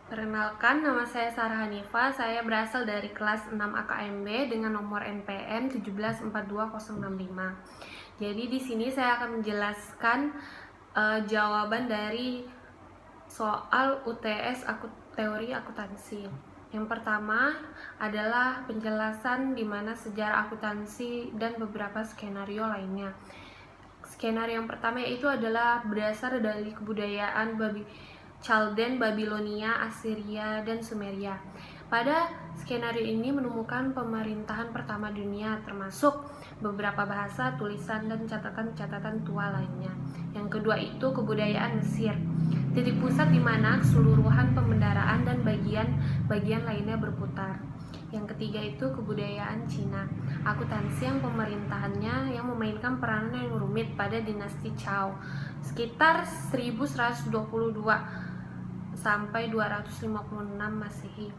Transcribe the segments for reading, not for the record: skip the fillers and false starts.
Perkenalkan, nama saya Sarah Hanifa. Saya berasal dari kelas 6 AKMB dengan nomor NPM 1742065. Jadi di sini saya akan menjelaskan jawaban dari soal UTS teori akuntansi. Yang pertama adalah penjelasan di mana sejarah akuntansi dan beberapa skenario lainnya. Skenario yang pertama yaitu adalah berdasar dari kebudayaan Chalden, Babilonia, Assyria, dan Sumeria. Pada skenario ini menemukan pemerintahan pertama dunia, termasuk beberapa bahasa, tulisan, dan catatan-catatan tua lainnya. Yang kedua itu kebudayaan Mesir, titik pusat di mana keseluruhan pembendaraan dan bagian lainnya berputar. Yang ketiga itu kebudayaan Cina, akuntansi yang pemerintahannya yang memainkan peranan yang rumit pada dinasti Zhou sekitar 1122 sampai 256 Masehi.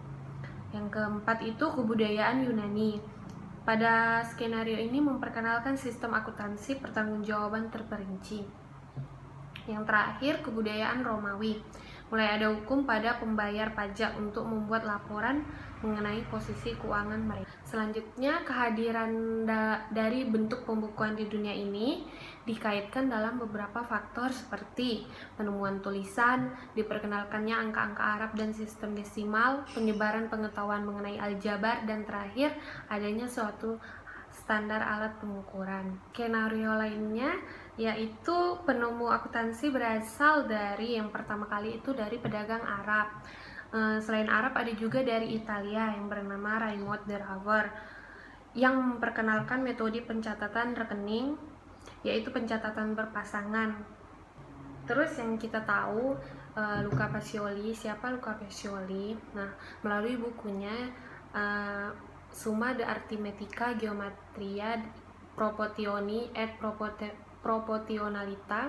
Yang keempat itu kebudayaan Yunani. Pada skenario ini memperkenalkan sistem akuntansi pertanggungjawaban terperinci. Yang terakhir kebudayaan Romawi. Mulai ada hukum pada pembayar pajak untuk membuat laporan mengenai posisi keuangan mereka. Selanjutnya, kehadiran dari bentuk pembukuan di dunia ini dikaitkan dalam beberapa faktor seperti penemuan tulisan, diperkenalkannya angka-angka Arab dan sistem desimal, penyebaran pengetahuan mengenai aljabar, dan terakhir adanya suatu standar alat pengukuran. Skenario lainnya yaitu penemu akuntansi berasal dari yang pertama kali itu dari pedagang Arab. Selain Arab ada juga dari Italia yang bernama Raymond de Haver yang memperkenalkan metode pencatatan rekening yaitu pencatatan berpasangan. Terus yang kita tahu Luca Pacioli. Siapa Luca Pacioli? Nah, melalui bukunya Summa de Arithmetica Geometria Proportioni et Proportionalita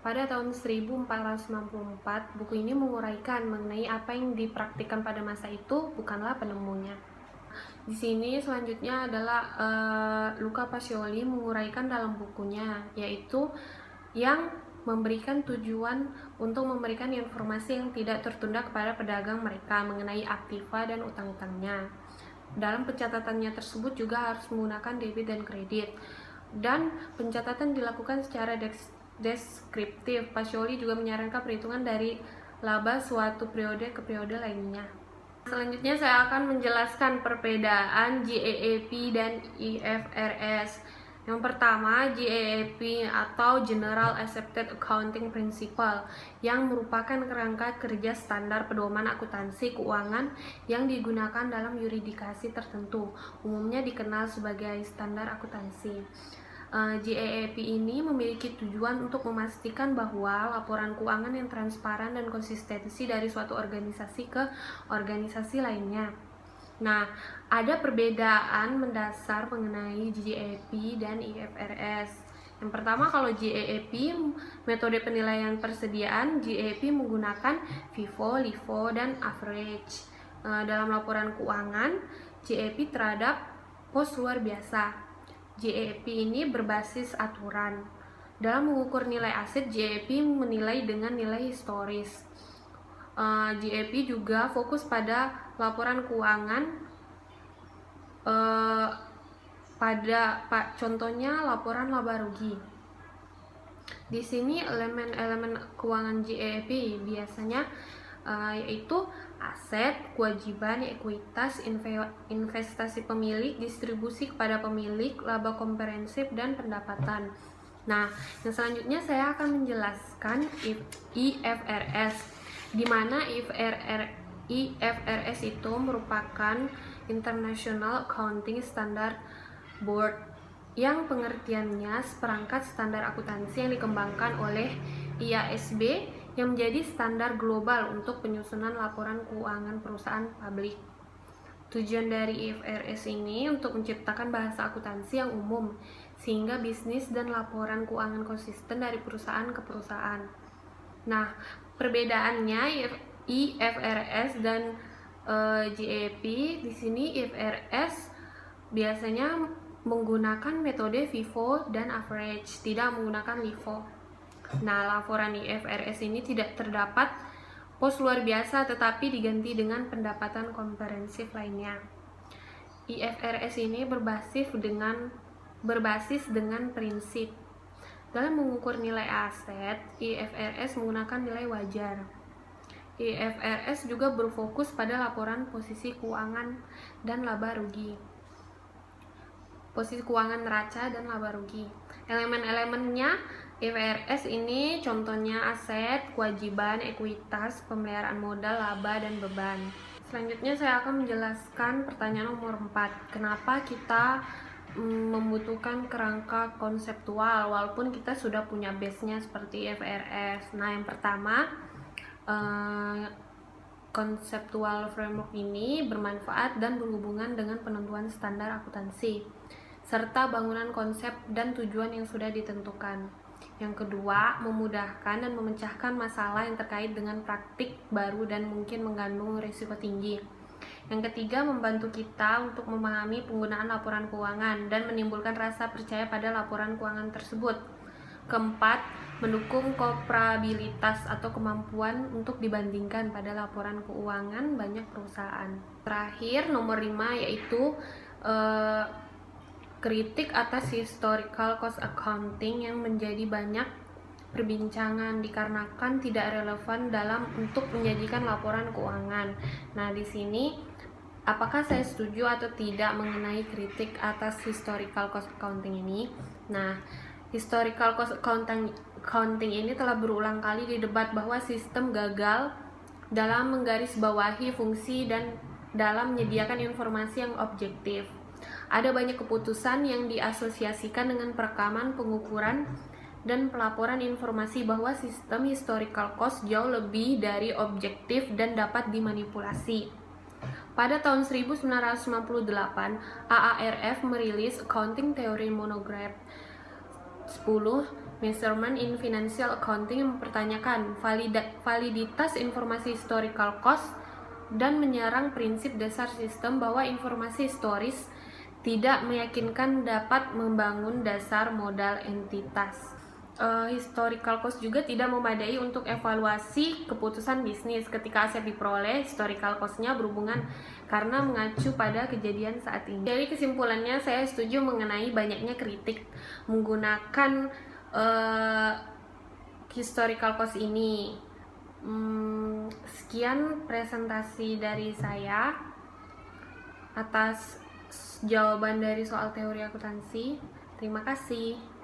pada tahun 1494, buku ini menguraikan mengenai apa yang dipraktikkan pada masa itu bukanlah penemunya. Di sini selanjutnya adalah Luca Pacioli menguraikan dalam bukunya, yaitu yang memberikan tujuan untuk memberikan informasi yang tidak tertunda kepada pedagang mereka mengenai aktiva dan utang-utangnya. Dalam pencatatannya tersebut juga harus menggunakan debit dan kredit, dan pencatatan dilakukan secara deskriptif. Pacioli juga menyarankan perhitungan dari laba suatu periode ke periode lainnya. Selanjutnya saya akan menjelaskan perbedaan GAAP dan IFRS. Yang pertama, GAAP atau General Accepted Accounting Principle yang merupakan kerangka kerja standar pedoman akuntansi keuangan yang digunakan dalam yuridikasi tertentu, umumnya dikenal sebagai standar akuntansi. GAAP ini memiliki tujuan untuk memastikan bahwa laporan keuangan yang transparan dan konsistensi dari suatu organisasi ke organisasi lainnya. Nah, ada perbedaan mendasar mengenai GAAP dan IFRS. Yang pertama, kalau GAAP, metode penilaian persediaan, GAAP menggunakan FIFO, LIFO, dan average. Dalam laporan keuangan, GAAP terhadap pos luar biasa. GAAP ini berbasis aturan. Dalam mengukur nilai aset, GAAP menilai dengan nilai historis. GAAP juga fokus pada laporan keuangan contohnya laporan laba rugi. Di sini elemen-elemen keuangan GAAP biasanya yaitu aset, kewajiban, ekuitas, investasi pemilik, distribusi kepada pemilik, laba komprehensif, dan pendapatan. Nah, yang selanjutnya saya akan menjelaskan IFRS, di mana IFRS itu merupakan International Accounting Standard Board yang pengertiannya seperangkat standar akuntansi yang dikembangkan oleh IASB yang menjadi standar global untuk penyusunan laporan keuangan perusahaan publik. Tujuan dari IFRS ini untuk menciptakan bahasa akuntansi yang umum sehingga bisnis dan laporan keuangan konsisten dari perusahaan ke perusahaan. Nah, perbedaannya IFRS dan GAAP, di sini IFRS biasanya menggunakan metode FIFO dan average, tidak menggunakan LIFO. Nah, laporan IFRS ini tidak terdapat pos luar biasa tetapi diganti dengan pendapatan komprehensif lainnya. IFRS ini berbasis dengan prinsip. Dalam mengukur nilai aset, IFRS menggunakan nilai wajar. IFRS juga berfokus pada laporan posisi keuangan dan laba rugi. Posisi keuangan neraca dan laba rugi. Elemen-elemennya IFRS ini contohnya aset, kewajiban, ekuitas, pemeliharaan modal, laba, dan beban. Selanjutnya saya akan menjelaskan pertanyaan nomor 4. Kenapa kita membutuhkan kerangka konseptual walaupun kita sudah punya base-nya seperti IFRS. Nah, yang pertama, konseptual framework ini bermanfaat dan berhubungan dengan penentuan standar akuntansi serta bangunan konsep dan tujuan yang sudah ditentukan. Yang kedua, memudahkan dan memecahkan masalah yang terkait dengan praktik baru dan mungkin mengandung risiko tinggi. Yang ketiga, membantu kita untuk memahami penggunaan laporan keuangan dan menimbulkan rasa percaya pada laporan keuangan tersebut. Keempat, mendukung komparabilitas atau kemampuan untuk dibandingkan pada laporan keuangan banyak perusahaan. Terakhir, nomor 5 yaitu kritik atas historical cost accounting yang menjadi banyak perbincangan dikarenakan tidak relevan dalam untuk menyajikan laporan keuangan. Nah, di sini apakah saya setuju atau tidak mengenai kritik atas historical cost accounting ini? Nah, historical cost accounting ini telah berulang kali didebat bahwa sistem gagal dalam menggarisbawahi fungsi dan dalam menyediakan informasi yang objektif. Ada banyak keputusan yang diasosiasikan dengan perekaman, pengukuran, dan pelaporan informasi bahwa sistem historical cost jauh lebih dari objektif dan dapat dimanipulasi. Pada tahun 1998, AARF merilis Accounting Theory Monograph 10 Measurement in Financial Accounting yang mempertanyakan validitas informasi historical cost dan menyerang prinsip dasar sistem bahwa informasi historis tidak meyakinkan dapat membangun dasar modal entitas. Historical cost juga tidak memadai untuk evaluasi keputusan bisnis ketika aset diperoleh. Historical cost-nya berhubungan karena mengacu pada kejadian saat ini. Jadi kesimpulannya, saya setuju mengenai banyaknya kritik menggunakan historical cost ini. Sekian presentasi dari saya atas jawaban dari soal teori akuntansi. Terima kasih.